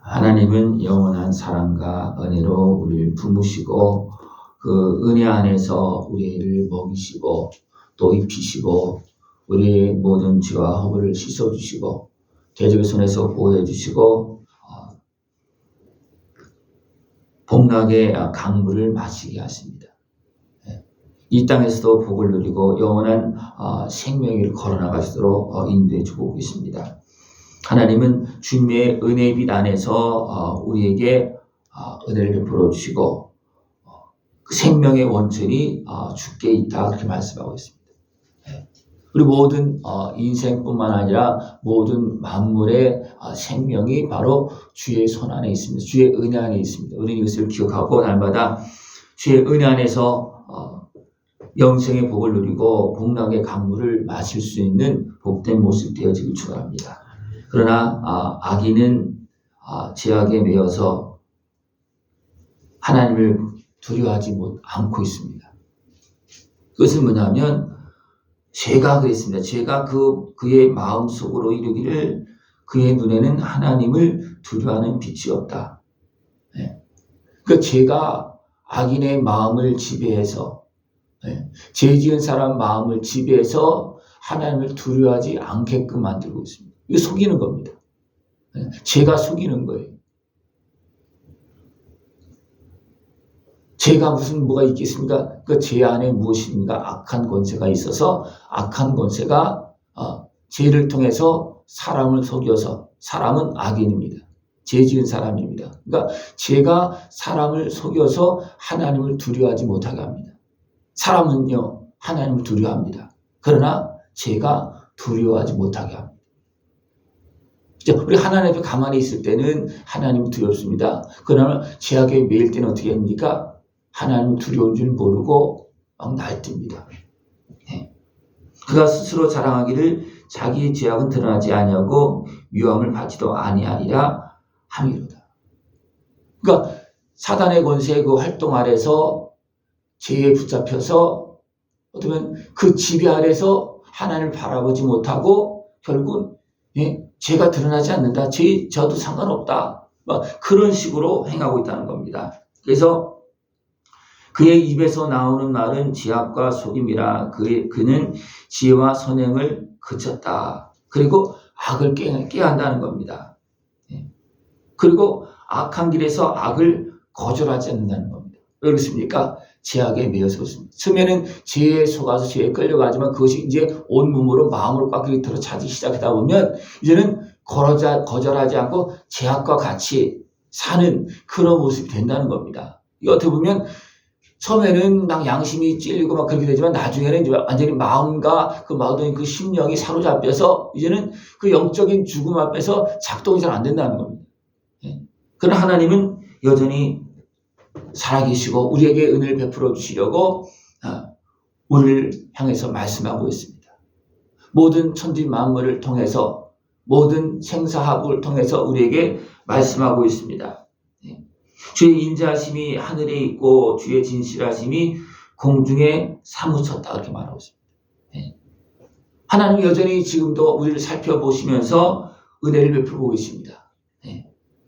하나님은 영원한 사랑과 은혜로 우리를 품으시고 그 은혜 안에서 우리를 먹이시고 또 입히시고 우리의 모든 죄와 허물을 씻어주시고 대적의 손에서 보호해 주시고 복락의 강물을 마시게 하십니다. 이 땅에서도 복을 누리고 영원한 생명을 걸어나가시도록 인도해 주고 계십니다. 하나님은 주님의 은혜의 빛 안에서 우리에게 은혜를 베풀어 주시고 그 생명의 원천이 주께 있다 그렇게 말씀하고 있습니다. 우리 모든 인생뿐만 아니라 모든 만물의 생명이 바로 주의 손 안에 있습니다. 주의 은혜 안에 있습니다. 우리는 이것을 기억하고 날마다 주의 은혜 안에서 영생의 복을 누리고 복락의 강물을 마실 수 있는 복된 모습 되어지길 축원합니다. 그러나 악인은 죄악에 매여서 하나님을 두려워하지 않고 있습니다. 그것은 뭐냐면 죄가 그랬습니다. 죄가 그의 마음속으로 이르기를 그의 눈에는 하나님을 두려워하는 빛이 없다. 그 죄가 악인의 마음을 지배해서 죄 지은 사람 마음을 지배해서 하나님을 두려워하지 않게끔 만들고 있습니다. 이거 속이는 겁니다. 죄가 속이는 거예요. 죄가 무슨 뭐가 있겠습니까? 그 죄 안에 무엇입니까? 악한 권세가 있어서 악한 권세가 죄를 통해서 사람을 속여서 사람은 악인입니다. 죄 지은 사람입니다. 그러니까 죄가 사람을 속여서 하나님을 두려워하지 못하게 합니다. 사람은요 하나님을 두려워합니다. 그러나 죄가 두려워하지 못하게 합니다. 우리 하나님 앞에 가만히 있을 때는 하나님 두렵습니다. 그러나 죄악에 매일 때는 어떻게 합니까? 하나님 두려운 줄 모르고 막 날뜁니다. 그가 스스로 자랑하기를 자기의 죄악은 드러나지 아니하고 유함을 받지도 아니하리라 함이로다. 그러니까 사단의 권세의 그 활동 아래서 죄에 붙잡혀서 어쩌면 그 지배 아래서 하나님을 바라보지 못하고 결국은 죄가 드러나지 않는다. 저도 상관없다. 그런 식으로 행하고 있다는 겁니다. 그래서 그의 입에서 나오는 말은 지압과 속임이라 그는 지혜와 선행을 그쳤다. 그리고 악을 깨야 한다는 겁니다. 그리고 악한 길에서 악을 거절하지 않는다는 겁니다. 왜 그렇습니까? 죄악에 매여서 그렇습니다. 처음에는 죄에 속아서 죄에 끌려가지만 그것이 이제 온몸으로 마음으로 꽉 들어 차기 시작하다 보면 이제는 거절하지 않고 죄악과 같이 사는 그런 모습이 된다는 겁니다. 이 어떻게 보면 처음에는 막 양심이 찔리고 막 그렇게 되지만 나중에는 이제 완전히 마음과 그 모든 그 심령이 사로잡혀서 이제는 그 영적인 죽음 앞에서 작동이 잘 안 된다는 겁니다. 그러나 하나님은 여전히 살아계시고 우리에게 은혜를 베풀어 주시려고 우리를 향해서 말씀하고 있습니다. 모든 천지 만물을 통해서 모든 생사하부를 통해서 우리에게 말씀하고 있습니다. 주의 인자하심이 하늘에 있고 주의 진실하심이 공중에 사무쳤다 이렇게 말하고 있습니다. 하나님 여전히 지금도 우리를 살펴보시면서 은혜를 베풀고 계십니다.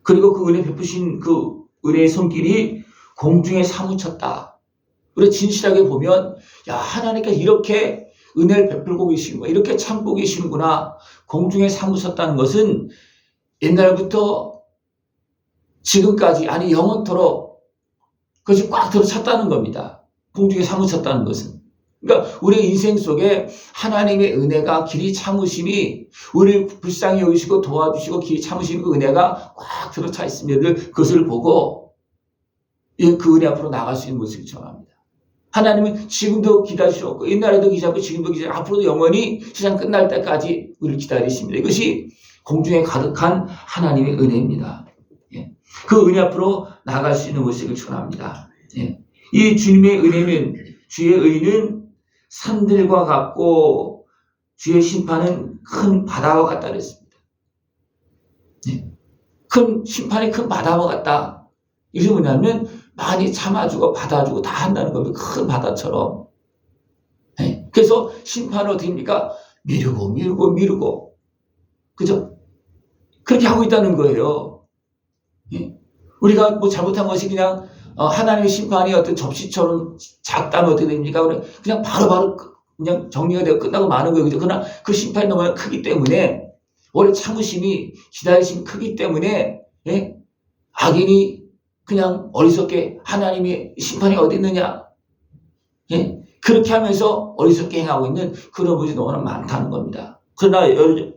그리고 그 은혜 베푸신 그 은혜의 손길이 공중에 사무쳤다. 우리 진실하게 보면 하나님께서 이렇게 은혜를 베풀고 계시는구나. 이렇게 참고 계시는구나. 공중에 사무쳤다는 것은 옛날부터 지금까지 아니 영원토록 그것이 꽉 들어찼다는 겁니다. 공중에 사무쳤다는 것은. 그러니까 우리 인생 속에 하나님의 은혜가 길이 참으심이 우리를 불쌍히 여기시고 도와주시고 길이 참으시는 그 은혜가 꽉 들어차 있으면 그것을 보고 그 은혜 앞으로 나갈 수 있는 모습을 전합니다. 하나님은 지금도 기다리셨고 옛날에도 기다리고 지금도 기다리고 앞으로도 영원히 세상 끝날 때까지 우리를 기다리십니다. 이것이 공중에 가득한 하나님의 은혜입니다. 그 은혜 앞으로 나갈 수 있는 모습을 축원합니다. 이 주님의 은혜는 주의 의는 산들과 같고 주의 심판은 큰 바다와 같다 그랬습니다. 큰 심판이 큰 바다와 같다. 이게 뭐냐면 많이 참아주고 받아주고 다 한다는 겁니다. 큰 바다처럼. 그래서 심판은 어떻게 합니까? 미루고 그죠? 그렇게 하고 있다는 거예요. 예? 우리가 뭐 잘못한 것이 그냥 하나님의 심판이 어떤 접시처럼 작다면 어떻게 됩니까? 그냥 바로바로 그냥 정리가 되고 끝나고 마는 거예요. 그죠? 그러나 그 심판이 너무나 크기 때문에 오래 참으심이 기다리심이 크기 때문에 예? 악인이 그냥 어리석게 하나님의 심판이 어디 있느냐? 예? 그렇게 하면서 어리석게 행하고 있는 그런 분이 너무나 많다는 겁니다. 그러나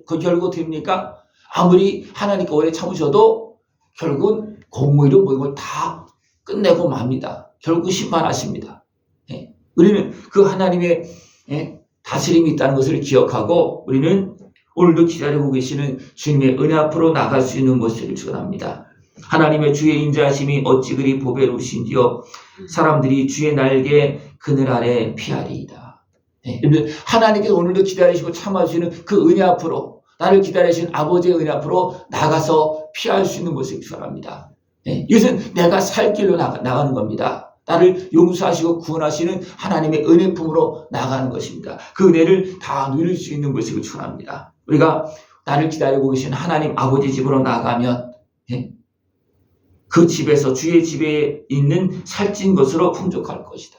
그 결국 됩니까? 아무리 하나님께 오래 참으셔도 결국은 공의로 모든 걸 다 끝내고 맙니다. 결국 심판하십니다. 예? 우리는 그 하나님의 다스림이 있다는 것을 기억하고 우리는 오늘도 기다리고 계시는 주님의 은혜 앞으로 나갈 수 있는 것을 축원합니다. 하나님의 주의 인자하심이 어찌 그리 보배로우신지요. 사람들이 주의 날개 그늘 아래 피하리이다. 하나님께서 오늘도 기다리시고 참아주시는 그 은혜 앞으로 나를 기다리시는 아버지의 은혜 앞으로 나가서 피할 수 있는 것을 축원합니다. 이것은 내가 살 길로 나가는 겁니다. 나를 용서하시고 구원하시는 하나님의 은혜 품으로 나가는 것입니다. 그 은혜를 다 누릴 수 있는 것을 축원합니다. 우리가 나를 기다리고 계신 하나님 아버지 집으로 나가면 그 집에서 주의 집에 있는 살찐 것으로 풍족할 것이다.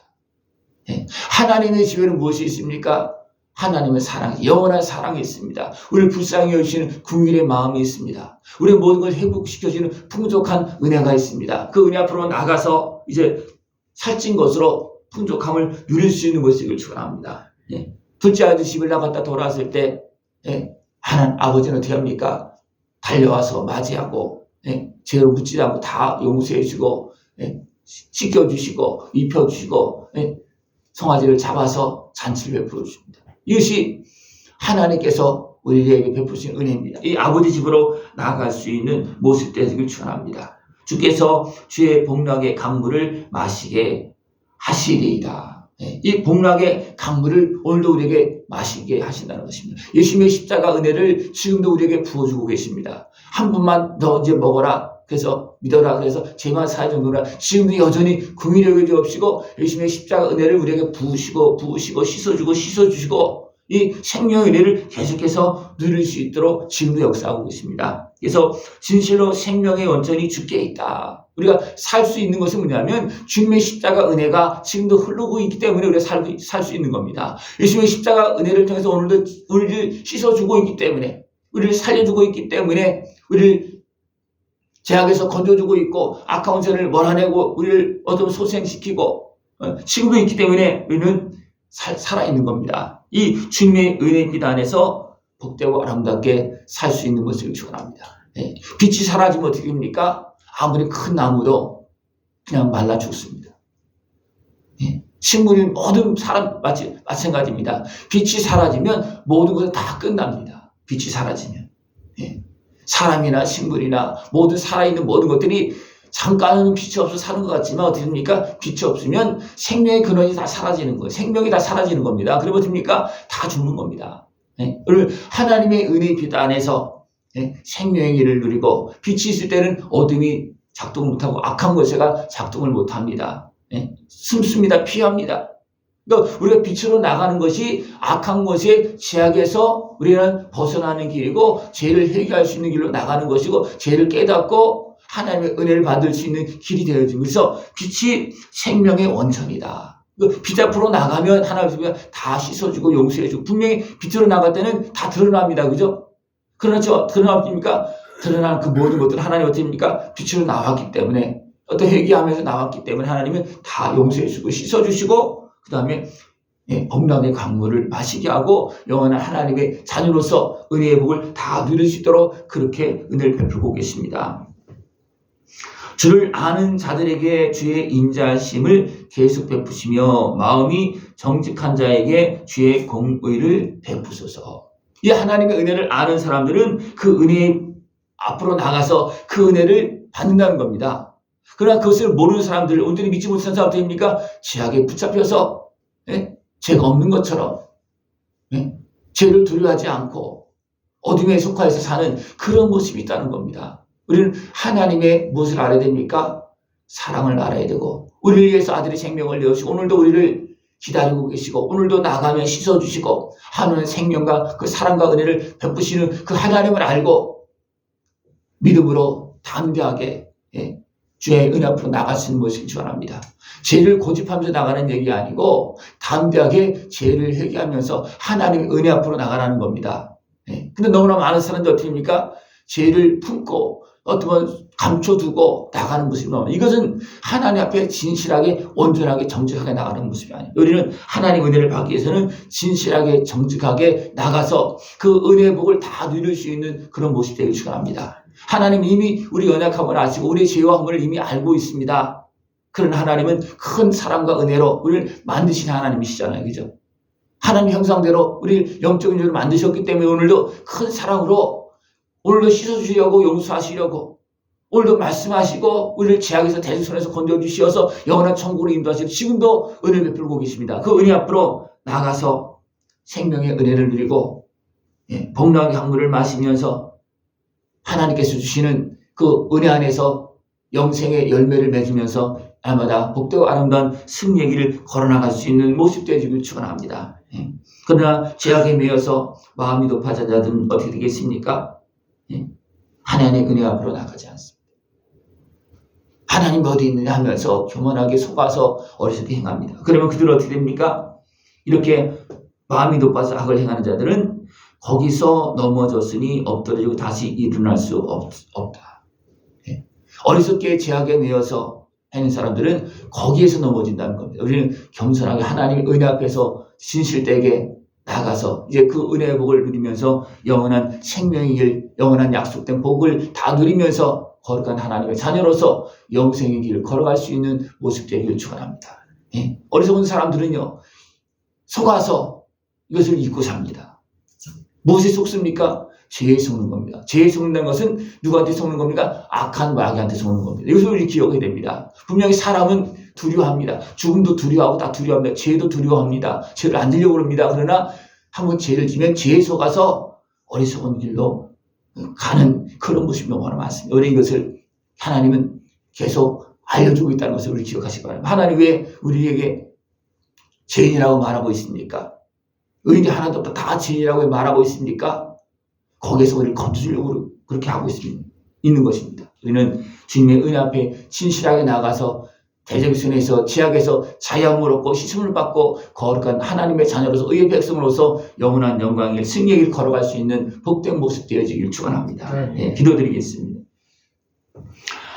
하나님의 집에는 무엇이 있습니까? 하나님의 사랑, 영원한 사랑이 있습니다. 우리를 불쌍히 여기시는 긍휼의 마음이 있습니다. 우리의 모든 걸 회복시켜주는 풍족한 은혜가 있습니다. 그 은혜 앞으로 나가서 이제 살찐 것으로 풍족함을 누릴 수 있는 것을 축원합니다. 둘째 아들 집을 나갔다 돌아왔을 때 하나님 아버지는 어떻게 합니까? 달려와서 맞이하고 죄를 묻지 않고 다 용서해 주고 씻겨주시고 입혀주시고 송아지를 잡아서 잔치를 베풀어 주십니다. 이것이 하나님께서 우리에게 베푸신 은혜입니다. 이 아버지 집으로 나아갈 수 있는 모습 되기를 축원합니다. 주께서 주의 복락의 강물을 마시게 하시리이다. 이 복락의 강물을 오늘도 우리에게 마시게 하신다는 것입니다. 예수님의 십자가 은혜를 지금도 우리에게 부어주고 계십니다. 한 분만 더 이제 먹어라. 그래서 믿어라. 그래서 죄만 사할 정도라. 지금도 여전히 긍휼히 여기시고 예수님의 십자가 은혜를 우리에게 부으시고 씻어주시고 이 생명의 은혜를 계속해서 누릴 수 있도록 지금도 역사하고 계십니다. 그래서 진실로 생명의 원천이 주께 있다. 우리가 살 수 있는 것은 뭐냐면 주님의 십자가 은혜가 지금도 흐르고 있기 때문에 우리가 살 수 있는 겁니다. 예수님의 십자가 은혜를 통해서 오늘도 우리를 씻어주고 있기 때문에 우리를 살려주고 있기 때문에 우리를 죄악에서 건져주고 있고 악한 죄를 몰아내고 우리를 어둠 소생시키고 지금도 있기 때문에 우리는 살아있는 겁니다. 이 주님의 은혜 빛 안에서 복되고 아름답게 살 수 있는 것을 축원합니다. 빛이 사라지면 어떻게 됩니까? 아무리 큰 나무도 그냥 말라 죽습니다. 식물이 모든 사람 마찬가지입니다. 빛이 사라지면 모든 것은 다 끝납니다. 빛이 사라지면. 사람이나 식물이나 모든 살아있는 모든 것들이 잠깐은 빛이 없어서 사는 것 같지만 어떻게 됩니까? 빛이 없으면 생명의 근원이 다 사라지는 거예요. 생명이 다 사라지는 겁니다. 그러면 어떻게 됩니까? 다 죽는 겁니다. 오늘 하나님의 은혜의 빛 안에서 생명의 길을 누리고 빛이 있을 때는 어둠이 작동을 못하고 악한 것에가 작동을 못합니다. 숨습니다. 피합니다. 그러니까 우리가 빛으로 나가는 것이 악한 것의 제약에서 우리는 벗어나는 길이고 죄를 해결할 수 있는 길로 나가는 것이고 죄를 깨닫고 하나님의 은혜를 받을 수 있는 길이 되어지고 그래서 빛이 생명의 원천이다. 빛 앞으로 나가면 하나님이 다 씻어주고 용서해주고 분명히 빛으로 나갈 때는 다 드러납니다. 그죠? 그러나 드러납니까? 드러나는 그 모든 것들은 하나님 어떻게 합니까? 빛으로 나왔기 때문에 어떤 회개하면서 나왔기 때문에 하나님은 다 용서해주고 씻어주시고 그 다음에 복락의 강물을 마시게 하고 영원한 하나님의 자녀로서 은혜의 복을 다 누릴 수 있도록 그렇게 은혜를 베풀고 계십니다. 주를 아는 자들에게 주의 인자심을 계속 베푸시며 마음이 정직한 자에게 주의 공의를 베푸소서. 이 하나님의 은혜를 아는 사람들은 그 은혜 앞으로 나가서 그 은혜를 받는다는 겁니다. 그러나 그것을 모르는 사람들, 온전히 믿지 못한 사람들입니까? 죄악에 붙잡혀서 죄가 없는 것처럼 죄를 두려워하지 않고 어둠에 속하여서 사는 그런 모습이 있다는 겁니다. 우리는 하나님의 무엇을 알아야 됩니까? 사랑을 알아야 되고 우리를 위해서 아들의 생명을 내어주시고 오늘도 우리를 기다리고 계시고 오늘도 나가면 씻어주시고 하나님의 생명과 그 사랑과 은혜를 베푸시는 그 하나님을 알고 믿음으로 담대하게 주의 은혜 앞으로 나갈 수 있는 것을 축원합니다. 죄를 고집하면서 나가는 얘기 아니고 담대하게 죄를 회개하면서 하나님의 은혜 앞으로 나가라는 겁니다. 근데 너무나 많은 사람들이 어떻게 합니까? 죄를 품고 어떤 건 감춰두고 나가는 모습이 나옵니다. 이것은 하나님 앞에 진실하게 온전하게 정직하게 나가는 모습이 아니에요. 우리는 하나님 은혜를 받기 위해서는 진실하게 정직하게 나가서 그 은혜의 복을 다 누릴 수 있는 그런 모습이 되길 축원합니다. 하나님 이미 우리 연약함을 아시고 우리의 죄와 허물을 이미 알고 있습니다. 그런 하나님은 큰 사랑과 은혜로 우리를 만드신 하나님이시잖아요. 그죠? 하나님 형상대로 우리를 영적인 자로 만드셨기 때문에 오늘도 큰 사랑으로 오늘도 씻어주시려고 용서하시려고 오늘도 말씀하시고 우리를 죄악에서 대적선에서 건져주시어서 영원한 천국으로 인도하시고 지금도 은혜를 베풀고 계십니다. 그 은혜 앞으로 나가서 생명의 은혜를 누리고 복락의 강물을 마시면서 하나님께서 주시는 그 은혜 안에서 영생의 열매를 맺으면서 날마다 복되고 아름다운 승리의 길을 걸어나갈 수 있는 모습 되기를 축원합니다. 그러나 죄악에 매여서 마음이 높아진 자들은 어떻게 되겠습니까? 하나님의 은혜 앞으로 나가지 않습니다. 하나님 어디 있느냐 하면서 교만하게 속아서 어리석게 행합니다. 그러면 그들은 어떻게 됩니까? 이렇게 마음이 높아서 악을 행하는 자들은 거기서 넘어졌으니 엎드려지고 다시 일어날 수 없다. 어리석게 죄악에 매여서 하는 사람들은 거기에서 넘어진다는 겁니다. 우리는 겸손하게 하나님의 은혜 앞에서 진실되게 나가서 이제 그 은혜의 복을 누리면서 영원한 생명의 길, 영원한 약속된 복을 다 누리면서 거룩한 하나님의 자녀로서 영생의 길을 걸어갈 수 있는 모습 되기를 축원합니다. 어리석은 사람들은요, 속아서 이것을 잊고 삽니다. 무엇에 속습니까? 죄에 속는 겁니다. 죄에 속는다는 것은 누구한테 속는 겁니까? 악한 마귀한테 속는 겁니다. 이것을 우리 기억해야 됩니다. 분명히 사람은 두려워합니다. 죽음도 두려워하고 다 두려워합니다. 죄도 두려워합니다. 죄를 안 지려고 그럽니다. 그러나 한번 죄를 지면 죄에 속아서 어리석은 길로 가는 그런 모습이 너무나 많습니다. 우리 이것을 하나님은 계속 알려주고 있다는 것을 우리 기억하시기 바랍니다. 하나님 왜 우리에게 죄인이라고 말하고 있습니까? 의인이 하나도 없다 다 죄인이라고 말하고 있습니까? 거기에서 우리를 건져주려고 그렇게 하고 있는 것입니다. 우리는 주님의 은혜 앞에 진실하게 나가서 대적선에서 죄악에서 자유함을 얻고 씻음을 받고 거룩한 하나님의 자녀로서 의의 백성으로서 영원한 영광의 승리의 길을 걸어갈 수 있는 복된 모습 되어지길 축원합니다. 기도드리겠습니다.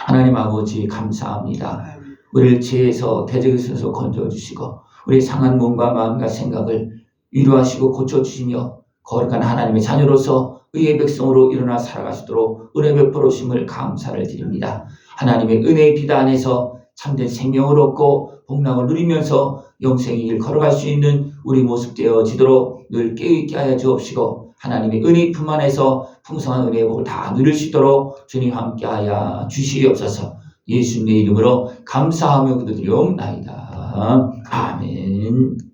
하나님 아버지 감사합니다. 우리를 죄에서 대적에서 건져주시고 우리의 상한 몸과 마음과 생각을 위로하시고 고쳐주시며 거룩한 하나님의 자녀로서 의의 백성으로 일어나 살아가시도록 은혜 베풀어 주심을 감사를 드립니다. 하나님의 은혜의 비다 안에서 참된 생명을 얻고 복락을 누리면서 영생의 길 걸어갈 수 있는 우리 모습 되어지도록 늘 깨어있게 하여 주옵시고 하나님의 은혜 품 안에서 풍성한 은혜의 복을 다 누릴 수 있도록 주님 함께 하여 주시옵소서. 예수님의 이름으로 감사하며 기도드리옵나이다. 아멘.